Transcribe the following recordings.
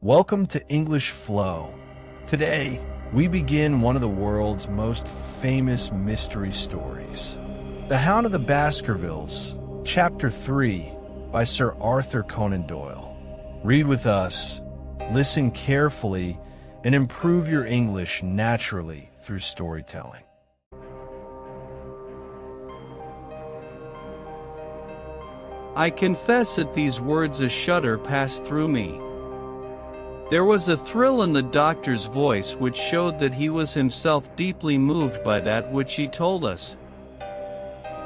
Welcome to English Flow. Today, we begin one of the world's most famous mystery stories. The Hound of the Baskervilles, Chapter 3, by Sir Arthur Conan Doyle. Read with us, listen carefully, and improve your English naturally through storytelling. I confess at these words a shudder passed through me. There was a thrill in the doctor's voice which showed that he was himself deeply moved by that which he told us.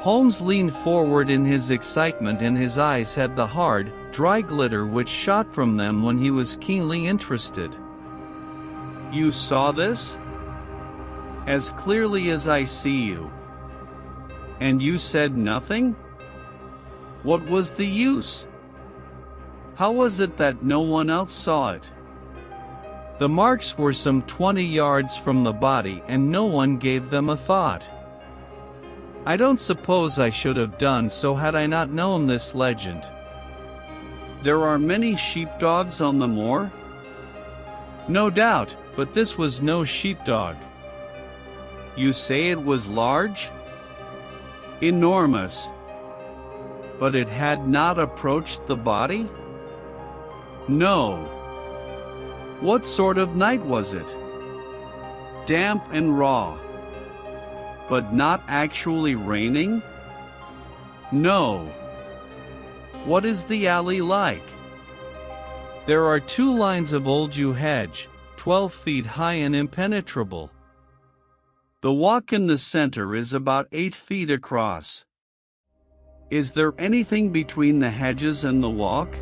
Holmes leaned forward in his excitement, and his eyes had the hard, dry glitter which shot from them when he was keenly interested. "You saw this?" "As clearly as I see you." "And you said nothing?" "What was the use? How was it that no one else saw it?" "The marks were some 20 yards from the body, and no one gave them a thought. I don't suppose I should have done so had I not known this legend." "There are many sheepdogs on the moor?" "No doubt, but this was no sheepdog." "You say it was large?" "Enormous." "But it had not approached the body?" "No." "What sort of night was it?" "Damp and raw." "But not actually raining?" "No." "What is the alley like?" "There are 2 lines of old yew hedge, 12 feet high and impenetrable. The walk in the center is about 8 feet across." "Is there anything between the hedges and the walk?"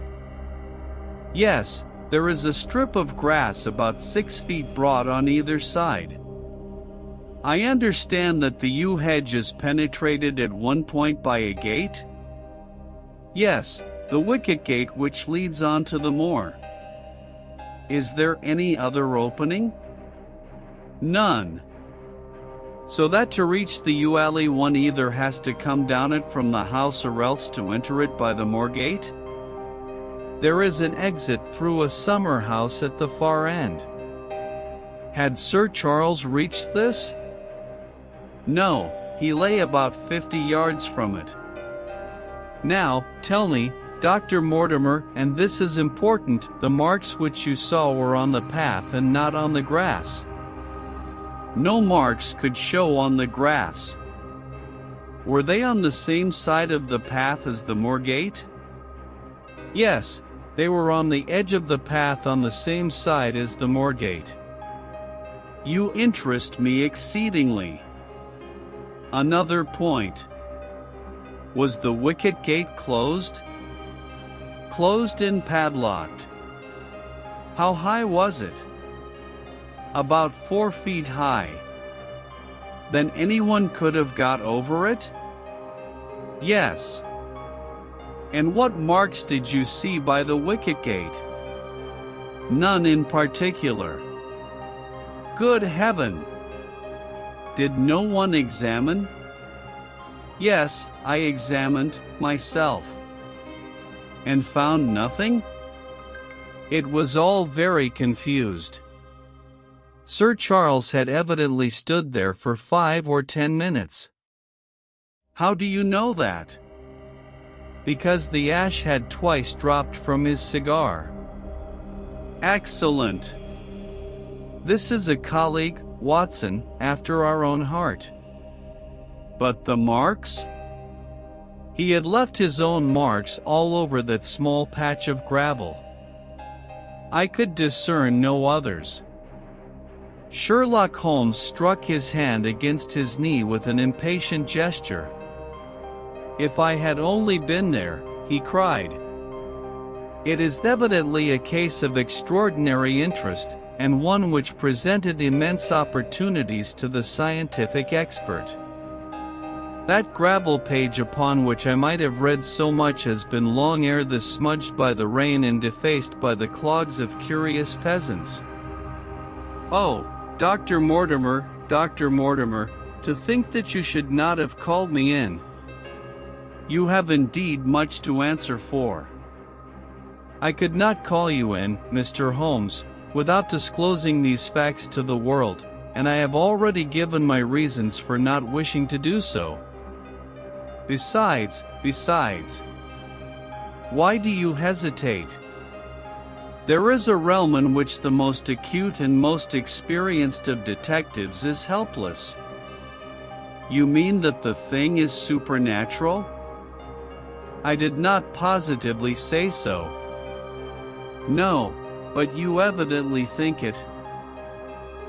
"Yes, there is a strip of grass about 6 feet broad on either side." "I understand that the yew hedge is penetrated at one point by a gate?" "Yes, the wicket gate which leads on to the moor." "Is there any other opening?" "None." "So that to reach the yew alley one either has to come down it from the house or else to enter it by the moor gate?" "There is an exit through a summer house at the far end." "Had Sir Charles reached this?" "No, he lay about 50 yards from it." "Now, tell me, Dr. Mortimer, and this is important, the marks which you saw were on the path and not on the grass." "No marks could show on the grass." "Were they on the same side of the path as the moor gate?" "Yes, they were on the edge of the path on the same side as the moor gate." "You interest me exceedingly. Another point. Was the wicket gate closed?" "Closed and padlocked." "How high was it?" "About 4 feet high." "Then anyone could have got over it?" "Yes." "And what marks did you see by the wicket gate?" "None in particular." "Good heaven! Did no one examine?" "Yes, I examined, myself." "And found nothing?" It was all very confused. Sir Charles had evidently stood there for 5 or 10 minutes. "How do you know that?" "Because the ash had twice dropped from his cigar." "Excellent. This is a colleague, Watson, after our own heart." "But the marks?" "He had left his own marks all over that small patch of gravel. I could discern no others." Sherlock Holmes struck his hand against his knee with an impatient gesture. "If I had only been there," he cried. "It is evidently a case of extraordinary interest, and one which presented immense opportunities to the scientific expert. That gravel page upon which I might have read so much has been long ere this smudged by the rain and defaced by the clogs of curious peasants. Oh, Dr. Mortimer, Dr. Mortimer, to think that you should not have called me in. You have indeed much to answer for." I could not call you in, Mr. Holmes, without disclosing these facts to the world, and I have already given my reasons for not wishing to do so. Besides, why do you hesitate? There is a realm in which the most acute and most experienced of detectives is helpless. You mean that the thing is supernatural? I did not positively say so. No, but you evidently think it.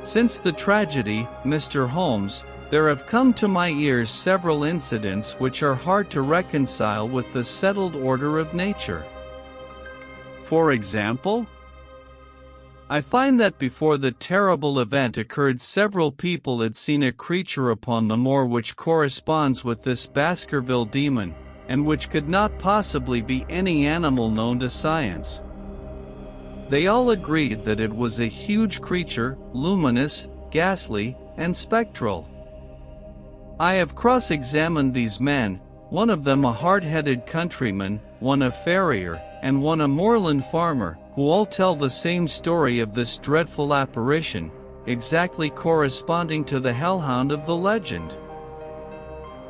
Since the tragedy, Mr. Holmes, there have come to my ears several incidents which are hard to reconcile with the settled order of nature. For example, I find that before the terrible event occurred, several people had seen a creature upon the moor which corresponds with this Baskerville demon, and which could not possibly be any animal known to science. They all agreed that it was a huge creature, luminous, ghastly, and spectral. I have cross-examined these men, one of them a hard-headed countryman, one a farrier, and one a moorland farmer, who all tell the same story of this dreadful apparition, exactly corresponding to the hellhound of the legend.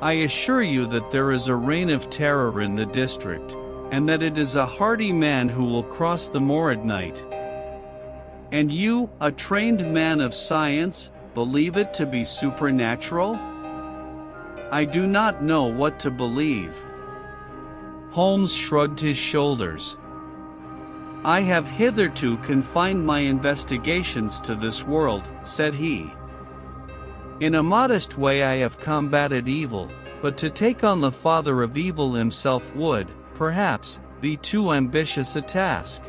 I assure you that there is a reign of terror in the district, and that it is a hardy man who will cross the moor at night. And you, a trained man of science, believe it to be supernatural? I do not know what to believe. Holmes shrugged his shoulders. I have hitherto confined my investigations to this world, said he. In a modest way I have combated evil, but to take on the father of evil himself would, perhaps, be too ambitious a task.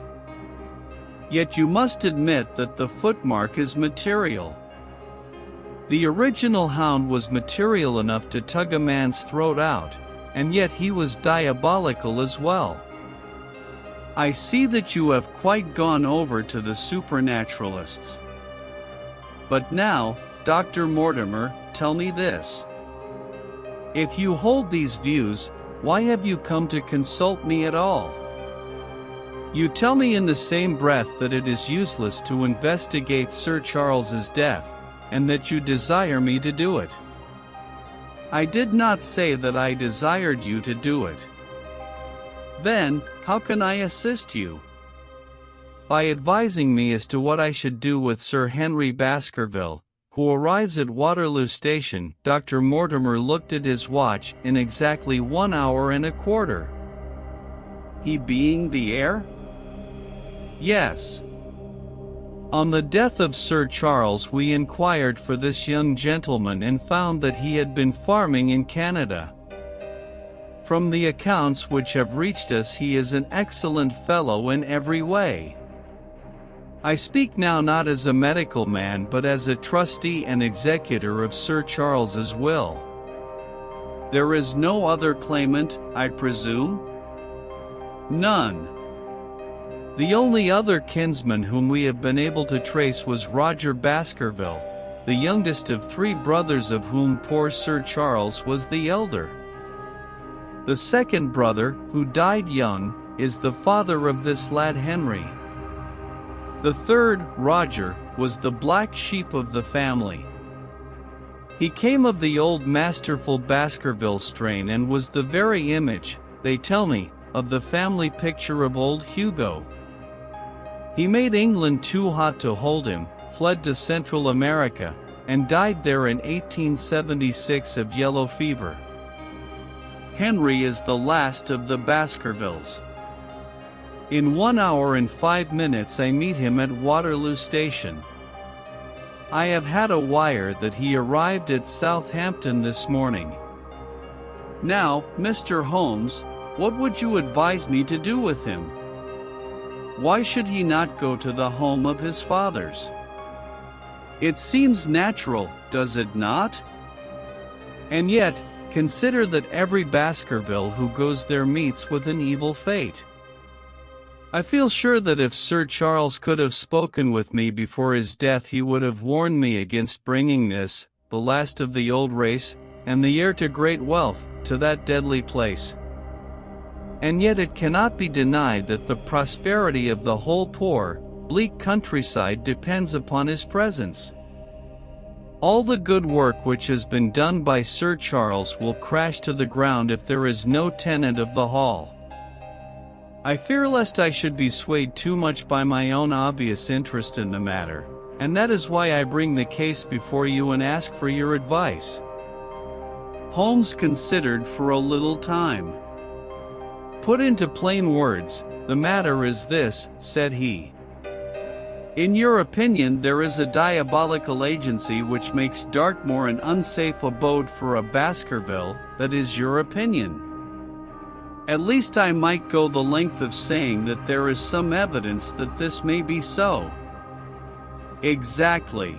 Yet you must admit that the footmark is material. The original hound was material enough to tug a man's throat out, and yet he was diabolical as well. I see that you have quite gone over to the supernaturalists. But now, Dr. Mortimer, tell me this. If you hold these views, why have you come to consult me at all? You tell me in the same breath that it is useless to investigate Sir Charles's death, and that you desire me to do it. I did not say that I desired you to do it. Then, how can I assist you? By advising me as to what I should do with Sir Henry Baskerville, who arrives at Waterloo Station. Dr. Mortimer looked at his watch. In exactly 1 hour and a quarter. He being the heir? Yes. On the death of Sir Charles we inquired for this young gentleman and found that he had been farming in Canada. From the accounts which have reached us he is an excellent fellow in every way. I speak now not as a medical man but as a trustee and executor of Sir Charles's will. There is no other claimant, I presume? None. The only other kinsman whom we have been able to trace was Roger Baskerville, the youngest of 3 brothers, of whom poor Sir Charles was the elder. The second brother, who died young, is the father of this lad Henry. The third, Roger, was the black sheep of the family. He came of the old masterful Baskerville strain and was the very image, they tell me, of the family picture of old Hugo. He made England too hot to hold him, fled to Central America, and died there in 1876 of yellow fever. Henry is the last of the Baskervilles. In 1 hour and 5 minutes I meet him at Waterloo Station. I have had a wire that he arrived at Southampton this morning. Now, Mr. Holmes, what would you advise me to do with him? Why should he not go to the home of his fathers? It seems natural, does it not? And yet, consider that every Baskerville who goes there meets with an evil fate. I feel sure that if Sir Charles could have spoken with me before his death he would have warned me against bringing this, the last of the old race, and the heir to great wealth, to that deadly place. and yet it cannot be denied that the prosperity of the whole poor, bleak countryside depends upon his presence. All the good work which has been done by Sir Charles will crash to the ground if there is no tenant of the hall. I fear lest I should be swayed too much by my own obvious interest in the matter, and that is why I bring the case before you and ask for your advice." Holmes considered for a little time. "Put into plain words, the matter is this," said he. "In your opinion there is a diabolical agency which makes Dartmoor an unsafe abode for a Baskerville. That is your opinion. At least I might go the length of saying that there is some evidence that this may be so." "Exactly.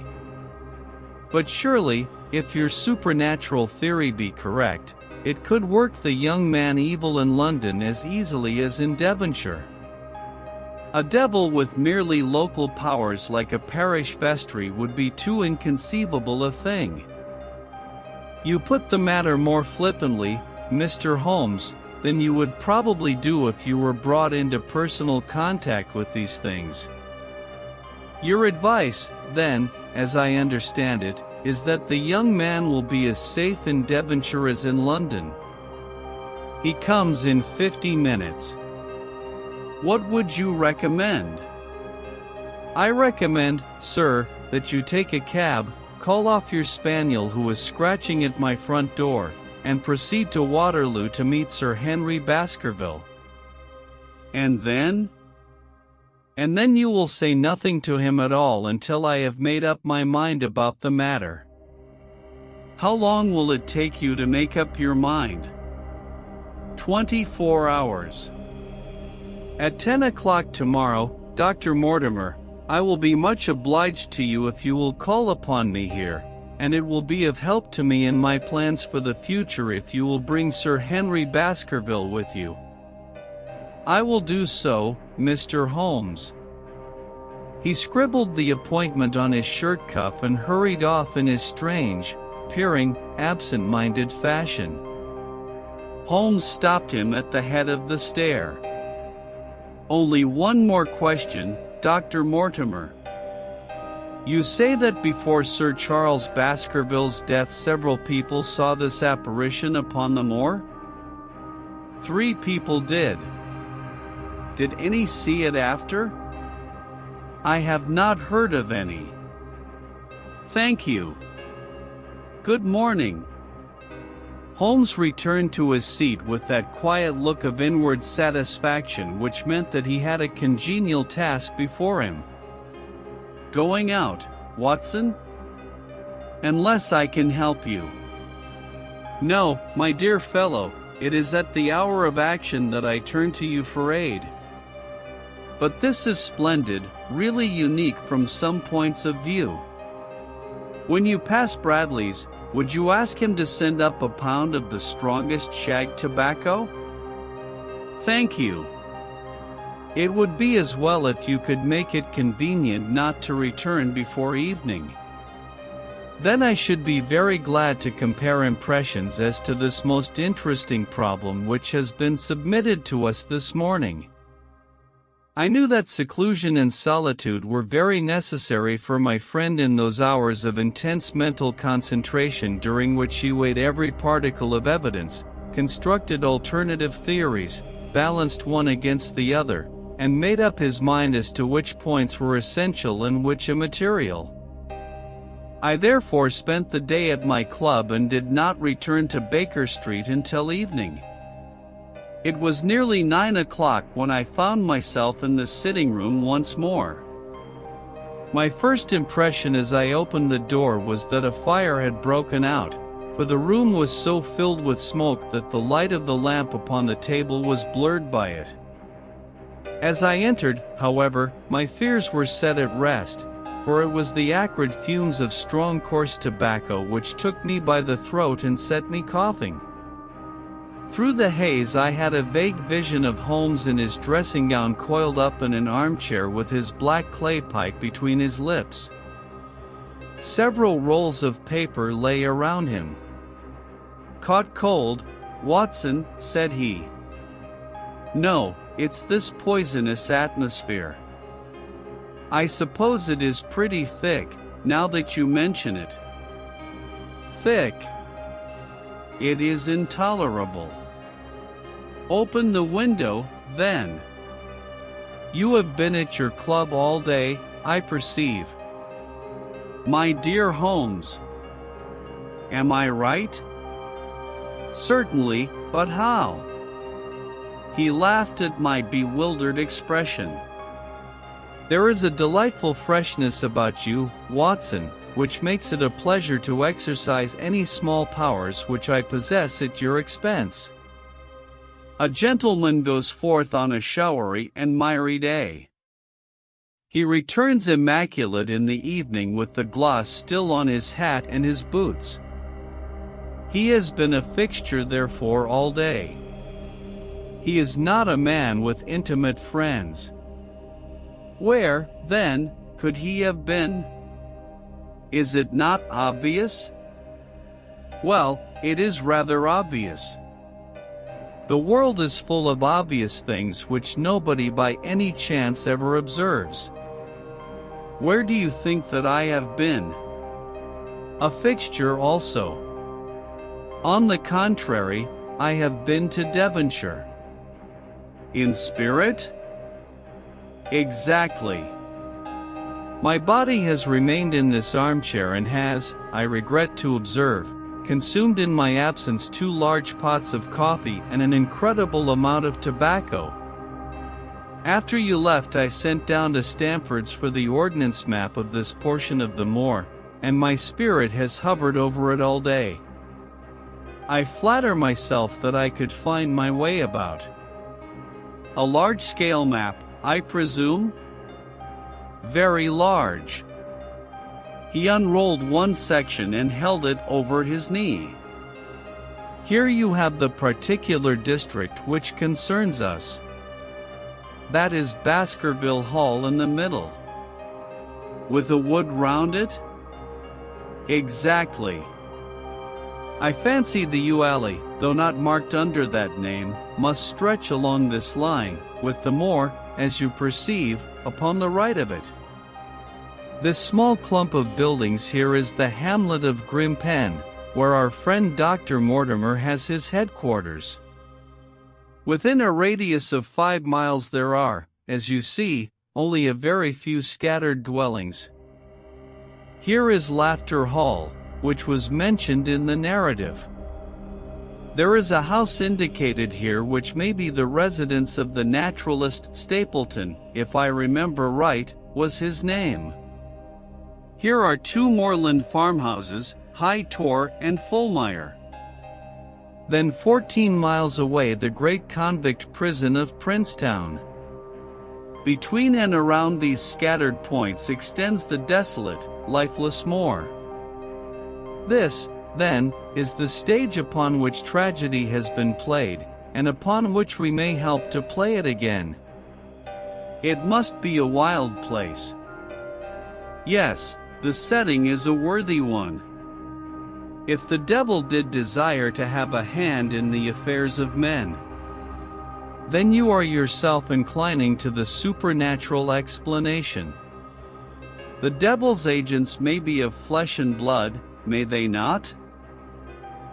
But surely, if your supernatural theory be correct, it could work the young man evil in London as easily as in Devonshire. A devil with merely local powers like a parish vestry would be too inconceivable a thing." "You put the matter more flippantly, Mr. Holmes, than you would probably do if you were brought into personal contact with these things. Your advice, then, as I understand it, is that the young man will be as safe in Devonshire as in London. He comes in 50 minutes. What would you recommend?" "I recommend, sir, that you take a cab, call off your spaniel who is scratching at my front door, and proceed to Waterloo to meet Sir Henry Baskerville." "And then?" "And then you will say nothing to him at all until I have made up my mind about the matter." "How long will it take you to make up your mind?" 24 hours. "At 10 o'clock tomorrow, Dr. Mortimer, I will be much obliged to you if you will call upon me here, and it will be of help to me in my plans for the future if you will bring Sir Henry Baskerville with you." "I will do so, Mr. Holmes." He scribbled the appointment on his shirt cuff and hurried off in his strange, peering, absent-minded fashion. Holmes stopped him at the head of the stair. "Only one more question, Dr. Mortimer. You say that before Sir Charles Baskerville's death several people saw this apparition upon the moor?" "3 people did." "Did any see it after?" "I have not heard of any." "Thank you. Good morning." Holmes returned to his seat with that quiet look of inward satisfaction which meant that he had a congenial task before him. "Going out, Watson? Unless I can help you." "No, my dear fellow, it is at the hour of action that I turn to you for aid. But this is splendid, really unique from some points of view. When you pass Bradley's, would you ask him to send up a pound of the strongest shag tobacco?" "Thank you. It would be as well if you could make it convenient not to return before evening. Then I should be very glad to compare impressions as to this most interesting problem which has been submitted to us this morning." I knew that seclusion and solitude were very necessary for my friend in those hours of intense mental concentration during which he weighed every particle of evidence, constructed alternative theories, balanced one against the other, and made up his mind as to which points were essential and which immaterial. I therefore spent the day at my club and did not return to Baker Street until evening. It was nearly 9 o'clock when I found myself in the sitting room once more. My first impression as I opened the door was that a fire had broken out, for the room was so filled with smoke that the light of the lamp upon the table was blurred by it. As I entered, however, my fears were set at rest, for it was the acrid fumes of strong coarse tobacco which took me by the throat and set me coughing. Through the haze I had a vague vision of Holmes in his dressing gown coiled up in an armchair with his black clay pipe between his lips. Several rolls of paper lay around him. "Caught cold, Watson," said he. No, it's this poisonous atmosphere. I suppose it is pretty thick, now that you mention it. Thick. It is intolerable. Open the window, then. You have been at your club all day, I perceive. My dear Holmes. Am I right? Certainly, but how? He laughed at my bewildered expression. There is a delightful freshness about you, Watson, which makes it a pleasure to exercise any small powers which I possess at your expense. A gentleman goes forth on a showery and miry day. He returns immaculate in the evening with the gloss still on his hat and his boots. He has been a fixture therefore all day. He is not a man with intimate friends. Where, then, could he have been? Is it not obvious? Well, it is rather obvious. The world is full of obvious things which nobody by any chance ever observes. Where do you think that I have been? A fixture also. On the contrary, I have been to Devonshire. In spirit? Exactly. My body has remained in this armchair and has, I regret to observe, consumed in my absence 2 large pots of coffee and an incredible amount of tobacco. After you left, I sent down to Stamford's for the ordnance map of this portion of the moor, and my spirit has hovered over it all day. I flatter myself that I could find my way about. A large-scale map, I presume? Very large. He unrolled one section and held it over his knee. Here you have the particular district which concerns us. That is Baskerville Hall in the middle. With a wood round it? Exactly. I fancy the yew alley, though not marked under that name, must stretch along this line, with the moor, as you perceive, upon the right of it. This small clump of buildings here is the hamlet of Grimpen, where our friend Dr. Mortimer has his headquarters. Within a radius of 5 miles there are, as you see, only a very few scattered dwellings. Here is Laughter Hall, which was mentioned in the narrative. There is a house indicated here which may be the residence of the naturalist Stapleton, if I remember right, was his name. Here are 2 moorland farmhouses, High Tor and Fulmire. Then 14 miles away the great convict prison of Princetown. Between and around these scattered points extends the desolate, lifeless moor. This, then, is the stage upon which tragedy has been played, and upon which we may help to play it again. It must be a wild place. Yes, the setting is a worthy one. If the devil did desire to have a hand in the affairs of men, then you are yourself inclining to the supernatural explanation. The devil's agents may be of flesh and blood, may they not?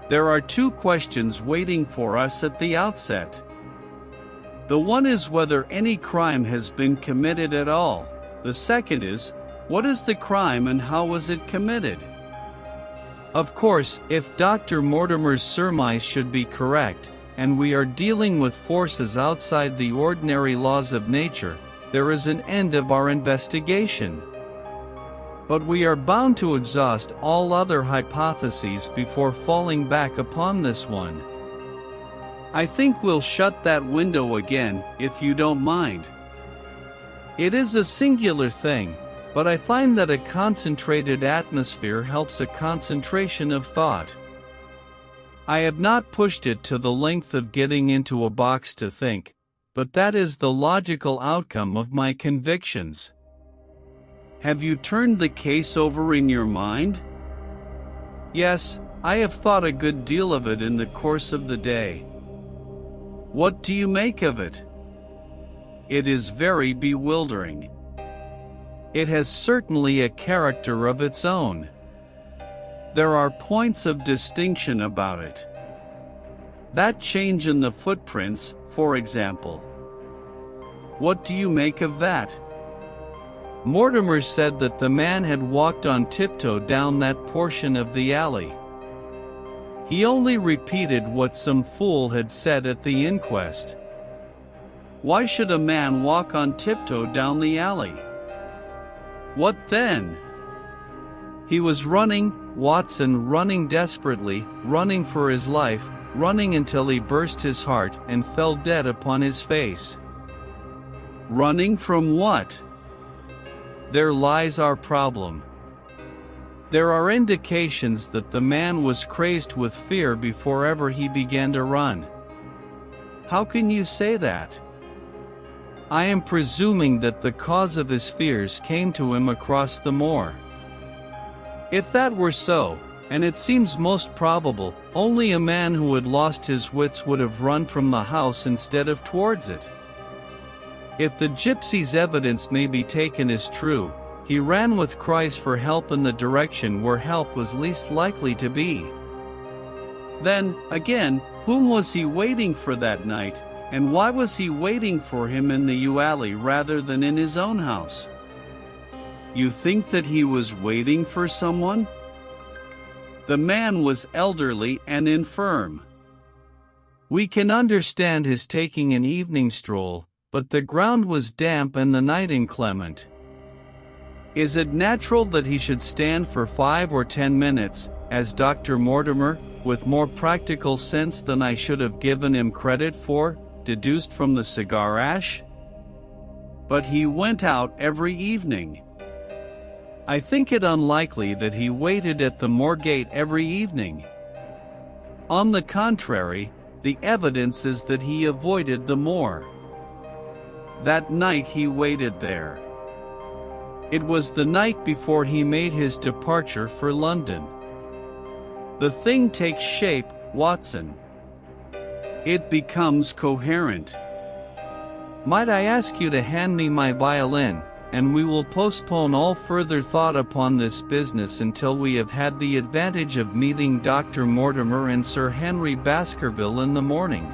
There are 2 questions waiting for us at the outset. The one is whether any crime has been committed at all. The second is, what is the crime and how was it committed? Of course, if Dr. Mortimer's surmise should be correct, and we are dealing with forces outside the ordinary laws of nature, there is an end of our investigation. But we are bound to exhaust all other hypotheses before falling back upon this one. I think we'll shut that window again, if you don't mind. It is a singular thing, but I find that a concentrated atmosphere helps a concentration of thought. I have not pushed it to the length of getting into a box to think, but that is the logical outcome of my convictions. Have you turned the case over in your mind? Yes, I have thought a good deal of it in the course of the day. What do you make of it? It is very bewildering. It has certainly a character of its own. There are points of distinction about it. That change in the footprints, for example. What do you make of that? Mortimer said that the man had walked on tiptoe down that portion of the alley. He only repeated what some fool had said at the inquest. Why should a man walk on tiptoe down the alley? What then? He was running, Watson, running desperately, running for his life, running until he burst his heart and fell dead upon his face. Running from what? There lies our problem. There are indications that the man was crazed with fear before ever he began to run. How can you say that? I am presuming that the cause of his fears came to him across the moor. If that were so, and it seems most probable, only a man who had lost his wits would have run from the house instead of towards it. If the gypsy's evidence may be taken as true, he ran with cries for help in the direction where help was least likely to be. Then, again, whom was he waiting for that night, and why was he waiting for him in the yew alley rather than in his own house? You think that he was waiting for someone? The man was elderly and infirm. We can understand his taking an evening stroll, but the ground was damp and the night inclement. Is it natural that he should stand for 5 or 10 minutes, as Dr. Mortimer, with more practical sense than I should have given him credit for, deduced from the cigar ash? But he went out every evening. I think it unlikely that he waited at the moor gate every evening. On the contrary, the evidence is that he avoided the moor. That night he waited there. It was the night before he made his departure for London. The thing takes shape, Watson. It becomes coherent. Might I ask you to hand me my violin, and we will postpone all further thought upon this business until we have had the advantage of meeting Dr. Mortimer and Sir Henry Baskerville in the morning.